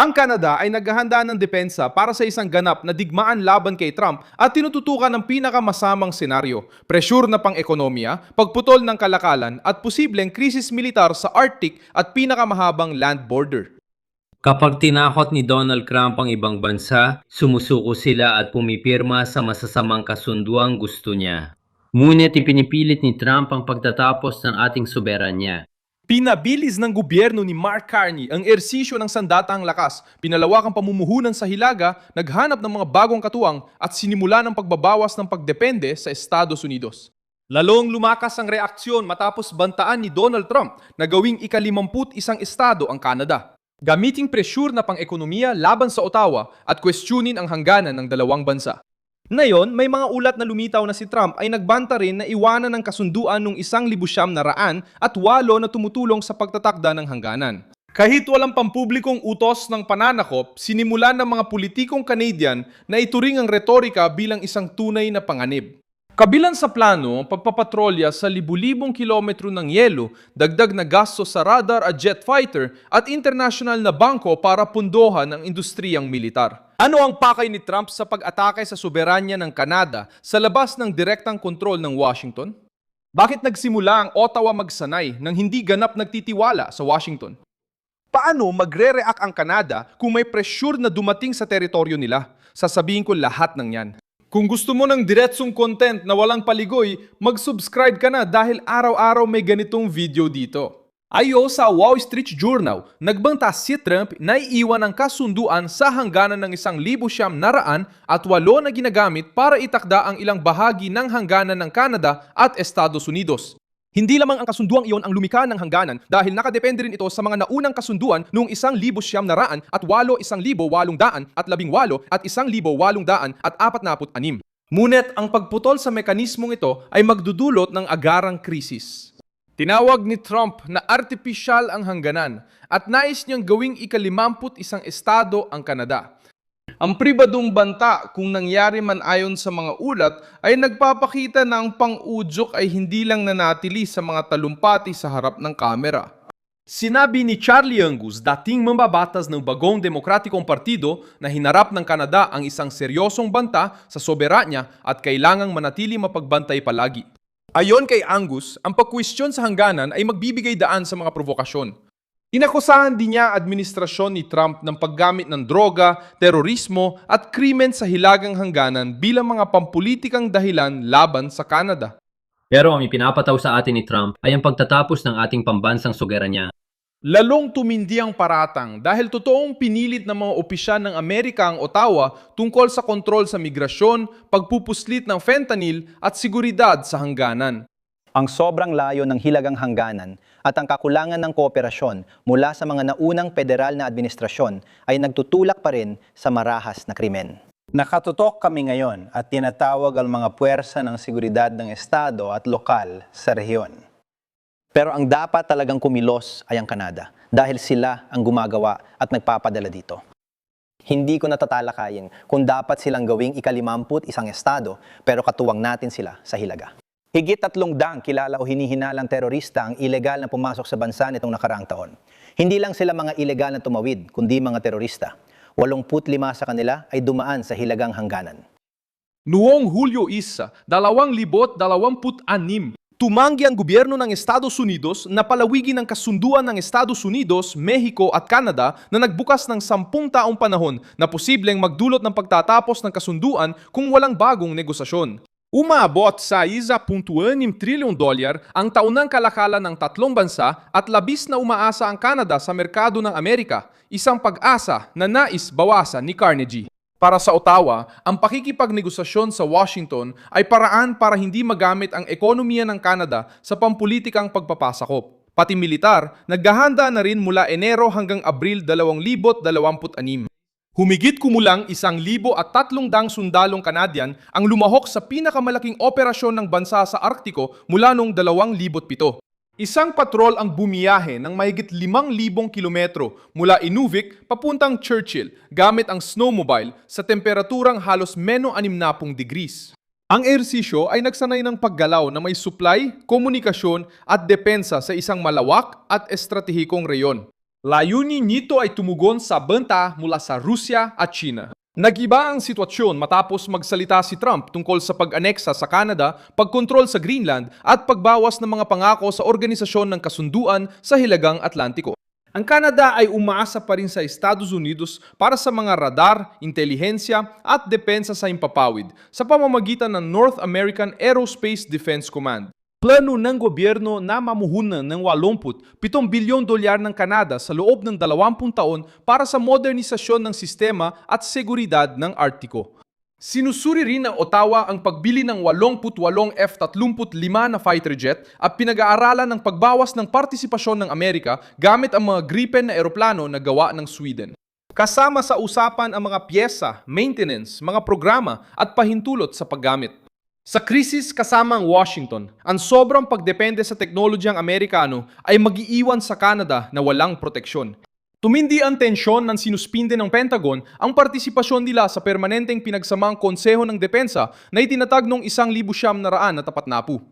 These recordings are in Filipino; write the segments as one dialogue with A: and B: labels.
A: Ang Canada ay naghahanda ng depensa para sa isang ganap na digmaan laban kay Trump at tinututukan ng pinakamasamang senaryo, presyur na pang-ekonomiya, pagputol ng kalakalan at posibleng krisis militar sa Arctic at pinakamahabang land border.
B: Kapag tinakot ni Donald Trump ang ibang bansa, sumusuko sila at pumipirma sa masasamang kasunduang gusto niya. Ngunit ipinipilit ni Trump ang pagtatapos ng ating soberanya.
A: Pinabilis ng gobyerno ni Mark Carney ang ersisyo ng sandatang lakas, pinalawak ang pamumuhunan sa Hilaga, naghanap ng mga bagong katuwang at sinimula ng pagbabawas ng pagdepende sa Estados Unidos. Lalong lumakas ang reaksyon matapos bantaan ni Donald Trump na gawing ika-51 estado ang Canada. Gamiting presyur na pang-ekonomiya laban sa Ottawa at questionin ang hangganan ng dalawang bansa. Ngayon, may mga ulat na lumitaw na si Trump ay nagbanta rin na iwanan ng kasunduan ng 1,900 at 8 na tumutulong sa pagtatakda ng hangganan. Kahit walang pampublikong utos ng pananakop, sinimulan ng mga politikong Canadian na ituring ang retorika bilang isang tunay na panganib. Kabilang sa plano, pagpapatrolya sa libu-libong kilometro ng yelo, dagdag na gasto sa radar at jet fighter at international na bangko para pundohan ang industriyang militar. Ano ang pakay ni Trump sa pag-atake sa soberanya ng Canada sa labas ng direktang kontrol ng Washington? Bakit nagsimula ang Ottawa magsanay nang hindi ganap nagtitiwala sa Washington? Paano magre-react ang Canada kung may pressure na dumating sa teritoryo nila? Sasabihin ko lahat ng yan. Kung gusto mo ng diretsong content na walang paligoy, mag-subscribe ka na dahil araw-araw may ganitong video dito. Ayo sa Wall Street Journal, nagbanta si Trump na iiwan ang kasunduan sa hangganan ng 1,900 at 8 na ginagamit para itakda ang ilang bahagi ng hangganan ng Canada at Estados Unidos. Hindi lamang ang kasunduang iyon ang lumikha ng hangganan dahil nakadepende rin ito sa mga naunang kasunduan noong 1,900 at 8, 1,800 at 18 at 1,800 at 46. Ngunit ang pagputol sa mekanismong ito ay magdudulot ng agarang krisis. Tinawag ni Trump na artipisyal ang hangganan at nais niyang gawing ika-51 estado ang Canada. Ang pribadong banta, kung nangyari man ayon sa mga ulat, ay nagpapakita na ang pang-udyok ay hindi lang nanatili sa mga talumpati sa harap ng kamera. Sinabi ni Charlie Angus, dating mambabatas ng Bagong Demokratikong Partido, na hinarap ng Canada ang isang seryosong banta sa soberanya at kailangang manatili mapagbantay palagi. Ayon kay Angus, ang pagkwestiyon sa hangganan ay magbibigay daan sa mga provokasyon. Inakusahan din niya ang administrasyon ni Trump ng paggamit ng droga, terorismo at krimen sa hilagang hangganan bilang mga pampulitikang dahilan laban sa Canada.
B: Pero ang ipinapataw sa atin ni Trump ay ang pagtatapos ng ating pambansang soberanya.
A: Lalong tumindi ang paratang dahil totoong pinilit ng mga opisyal ng Amerika ang Ottawa tungkol sa kontrol sa migrasyon, pagpupuslit ng fentanyl at seguridad sa hangganan.
C: Ang sobrang layo ng hilagang hangganan at ang kakulangan ng kooperasyon mula sa mga naunang federal na administrasyon ay nagtutulak pa rin sa marahas na krimen.
D: Nakatutok kami ngayon at tinatawag ang mga puwersa ng seguridad ng Estado at lokal sa rehiyon.
C: Pero ang dapat talagang kumilos ay ang Canada dahil sila ang gumagawa at nagpapadala dito. Hindi ko natatalakayin kung dapat silang gawing ika-51 estado pero katuwang natin sila sa hilaga. Higit 300 kilala o hinihinalang terorista ang ilegal na pumasok sa bansa nitong nakaraang taon. Hindi lang sila mga ilegal na tumawid, kundi mga terorista. 85 sa kanila ay dumaan sa hilagang hangganan.
A: Noong Hulyo 1, 2026, tumanggi ang gobyerno ng Estados Unidos na palawigin ang kasunduan ng Estados Unidos, Mexico at Canada na nagbukas ng 10 taong panahon na posibleng magdulot ng pagtatapos ng kasunduan kung walang bagong negosasyon. Umabot sa $1.6 trilyon ang taunang kalakalan ng tatlong bansa at labis na umaasa ang Canada sa merkado ng Amerika, isang pag-asa na nais bawasan ni Carnegie. Para sa Ottawa, ang pakikipagnegosasyon sa Washington ay paraan para hindi magamit ang ekonomiya ng Canada sa pampulitikang pagpapasakop. Pati militar, naghahanda na rin mula Enero hanggang Abril 2026. Humigit kumulang 1,300 sundalong Canadian ang lumahok sa pinakamalaking operasyon ng bansa sa Arktiko mula noong 2007. Isang patrol ang bumiyahe ng mahigit 5,000 kilometro mula Inuvik papuntang Churchill gamit ang snowmobile sa temperaturang halos -60 degrees. Ang ehersisyo ay nagsanay ng paggalaw na may supply, komunikasyon at depensa sa isang malawak at estratehikong reyon. Layunin nito ay tumugon sa banta mula sa Rusya at China. Nag-iba ang sitwasyon matapos magsalita si Trump tungkol sa pag-aneksa sa Canada, pagkontrol sa Greenland at pagbawas ng mga pangako sa Organisasyon ng Kasunduan sa Hilagang Atlantiko. Ang Canada ay umaasa pa rin sa Estados Unidos para sa mga radar, intelihensya at depensa sa himpapawid sa pamamagitan ng North American Aerospace Defense Command. Plano ng gobyerno na mamuhunan ng 87 bilyong dolyar ng Canada sa loob ng 20 taon para sa modernisasyon ng sistema at seguridad ng Artiko. Sinusuri rin ng Ottawa ang pagbili ng 88 F-35 na fighter jet at pinag-aaralan ng pagbawas ng partisipasyon ng Amerika gamit ang mga Gripen na eroplano na gawa ng Sweden. Kasama sa usapan ang mga pyesa, maintenance, mga programa at pahintulot sa paggamit. Sa krisis kasama ang Washington, ang sobrang pagdepende sa teknolohiyang Amerikano ay mag-iiwan sa Canada na walang proteksyon. Tumindi ang tensyon ng sinuspinde ng Pentagon ang partisipasyon nila sa permanenteng pinagsamaang Konseho ng Depensa na itinatag noong 1,900 na tapat na po.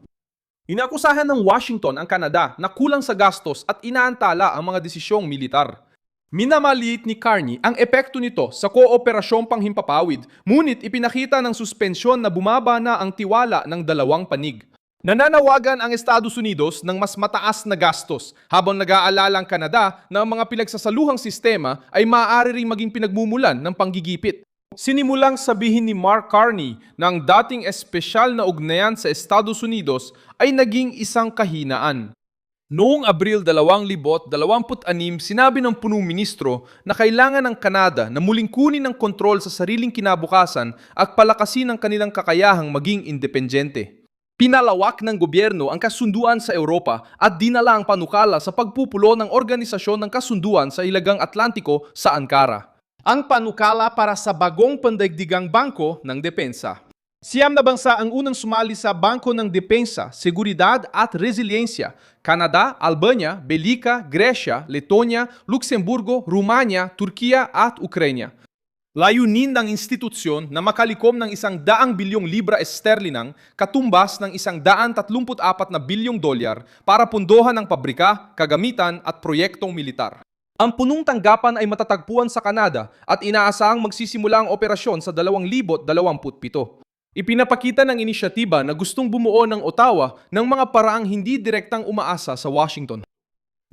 A: Inakusahan ng Washington ang Canada na kulang sa gastos at inaantala ang mga desisyong militar. Minamaliit ni Carney ang epekto nito sa kooperasyong panghimpapawid, ngunit ipinakita ng suspensyon na bumaba na ang tiwala ng dalawang panig. Nananawagan ang Estados Unidos ng mas mataas na gastos habang nag-aalala ang Canada na ang mga pinagsasaluhang sistema ay maaari ring maging pinagmumulan ng panggigipit. Sinimulang sabihin ni Mark Carney na ang dating espesyal na ugnayan sa Estados Unidos ay naging isang kahinaan. Noong Abril 2026, sinabi ng punong ministro na kailangan ng Canada na muling kunin ang kontrol sa sariling kinabukasan at palakasin ang kanilang kakayahang maging independyente. Pinalawak ng gobyerno ang kasunduan sa Europa at dinala ang panukala sa pagpupulo ng Organisasyon ng Kasunduan sa Hilagang Atlantiko sa Ankara. Ang panukala para sa bagong pandaigdigang bangko ng depensa. Siyam na bansa ang unang sumali sa Bangko ng Depensa, Seguridad at Resiliensya: Canada, Albania, Belika, Gresya, Letonia, Luxemburgo, Rumanya, Turkiya at Ukraine. Layunin ng institusyon na makalikom ng 100 bilyong libra esterlinang katumbas ng 134 na bilyong dolyar para pundohan ang pabrika, kagamitan at proyektong militar. Ang punong tanggapan ay matatagpuan sa Canada at inaasahang magsisimula ang operasyon sa 2027. Ipinapakita ng inisyatiba na gustong bumuo ng Ottawa ng mga paraang hindi direktang umaasa sa Washington.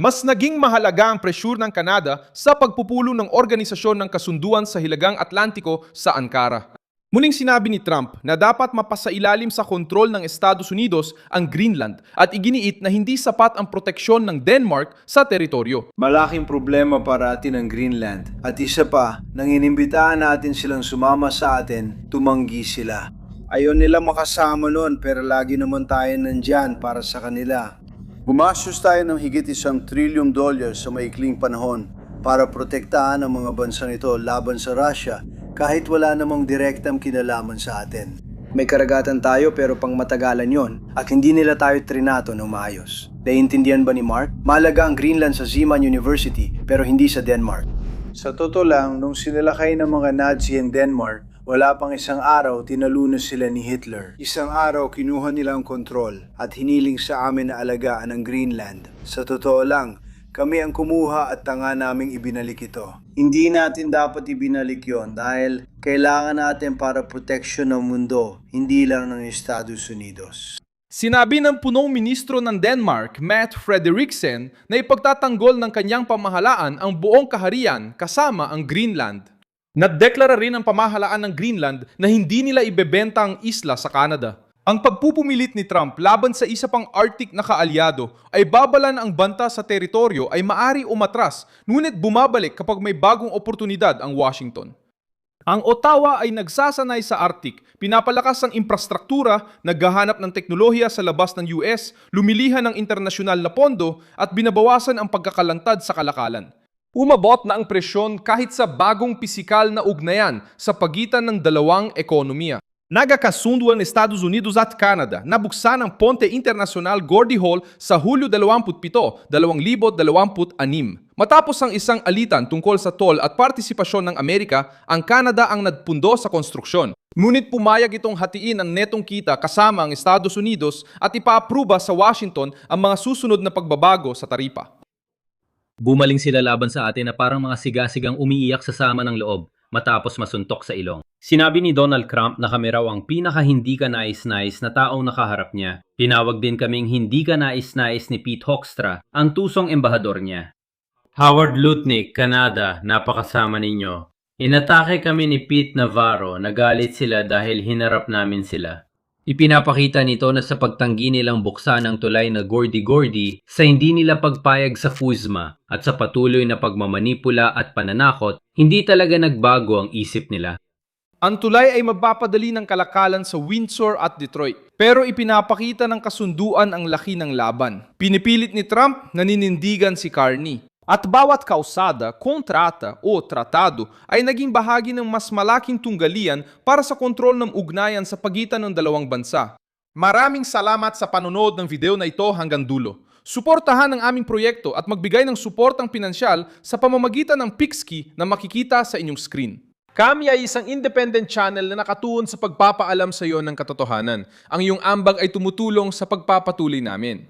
A: Mas naging mahalaga ang presyur ng Canada sa pagpupulo ng Organisasyon ng Kasunduan sa Hilagang Atlantiko sa Ankara. Muling sinabi ni Trump na dapat mapasailalim sa kontrol ng Estados Unidos ang Greenland at iginiit na hindi sapat ang proteksyon ng Denmark sa teritoryo.
E: Malaking problema para atin ang Greenland. At isa pa, nang inimbitahan natin silang sumama sa atin, tumanggi sila. Ayaw nila makasama noon pero lagi naman tayo nandyan para sa kanila. Gumastos tayo ng higit $1 trillion sa maikling panahon para protektahan ang mga bansa nito laban sa Russia kahit wala namang direktang kinalaman sa atin. May karagatan tayo pero pang matagalan yon at hindi nila tayo trinato ng maayos. Naiintindihan ba ni Mark? Mahalaga ang Greenland sa Zeeman University pero hindi sa Denmark. Sa totoo lang, nung sinalakay ng mga Nazi ang Denmark, wala pang isang araw tinalunan sila ni Hitler. Isang araw kinuha nila ang kontrol at hiniling sa amin na alagaan ang Greenland. Sa totoo lang, kami ang kumuha at tanga naming ibinalik ito. Hindi natin dapat ibinalik yon dahil kailangan natin para proteksyon ng mundo, hindi lang ng Estados Unidos.
A: Sinabi ng punong ministro ng Denmark, Matt Frederiksen, na ipagtatanggol ng kanyang pamahalaan ang buong kaharian kasama ang Greenland. Nadeklara rin ang pamahalaan ng Greenland na hindi nila ibebenta ang isla sa Canada. Ang pagpupumilit ni Trump laban sa isa pang Arctic na kaalyado ay babalan ang banta sa teritoryo ay maari umatras, ngunit bumabalik kapag may bagong oportunidad ang Washington. Ang Ottawa ay nagsasanay sa Arctic, pinapalakas ang infrastruktura, naghahanap ng teknolohiya sa labas ng US, lumilihan ng internasyonal na pondo at binabawasan ang pagkakalantad sa kalakalan. Umabot na ang presyon kahit sa bagong pisikal na ugnayan sa pagitan ng dalawang ekonomiya. Nagkakasundo ang Estados Unidos at Canada na buksan ang Ponte Internacional Gordie Hall sa Hulyo 27, 2026. Matapos ang isang alitan tungkol sa toll at partisipasyon ng Amerika, ang Canada ang nagpundo sa konstruksyon. Ngunit pumayag itong hatiin ang netong kita kasama ang Estados Unidos at ipaapruba sa Washington ang mga susunod na pagbabago sa taripa.
B: Bumaling sila laban sa atin na parang mga sigasigang umiiyak sa sama ng loob matapos masuntok sa ilong. Sinabi ni Donald Trump na kami raw ang pinaka hindi ka nais-nais na taong nakaharap niya. Tinawag din kaming hindi ka nais-nais ni Pete Hoekstra, ang tusong embahador niya. Howard Lutnick, Canada, napakasama ninyo. Inatake kami ni Pete Navarro, nagalit sila dahil hinarap namin sila. Ipinapakita nito na sa pagtanggi nilang buksan ang tulay na Gordy-Gordy sa hindi nila pagpayag sa FUSMA at sa patuloy na pagmamanipula at pananakot, hindi talaga nagbago ang isip nila.
A: Ang tulay ay mapapadali ng kalakalan sa Windsor at Detroit. Pero ipinapakita ng kasunduan ang laki ng laban. Pinipilit ni Trump na ninindigan si Carney. At bawat kausada, kontrata o tratado ay naging bahagi ng mas malaking tunggalian para sa kontrol ng ugnayan sa pagitan ng dalawang bansa. Maraming salamat sa panonood ng video na ito hanggang dulo. Suportahan ang aming proyekto at magbigay ng suportang pinansyal sa pamamagitan ng Pixkey na makikita sa inyong screen. Kami ay isang independent channel na nakatuon sa pagpapaalam sa iyo ng katotohanan. Ang iyong ambag ay tumutulong sa pagpapatuloy namin.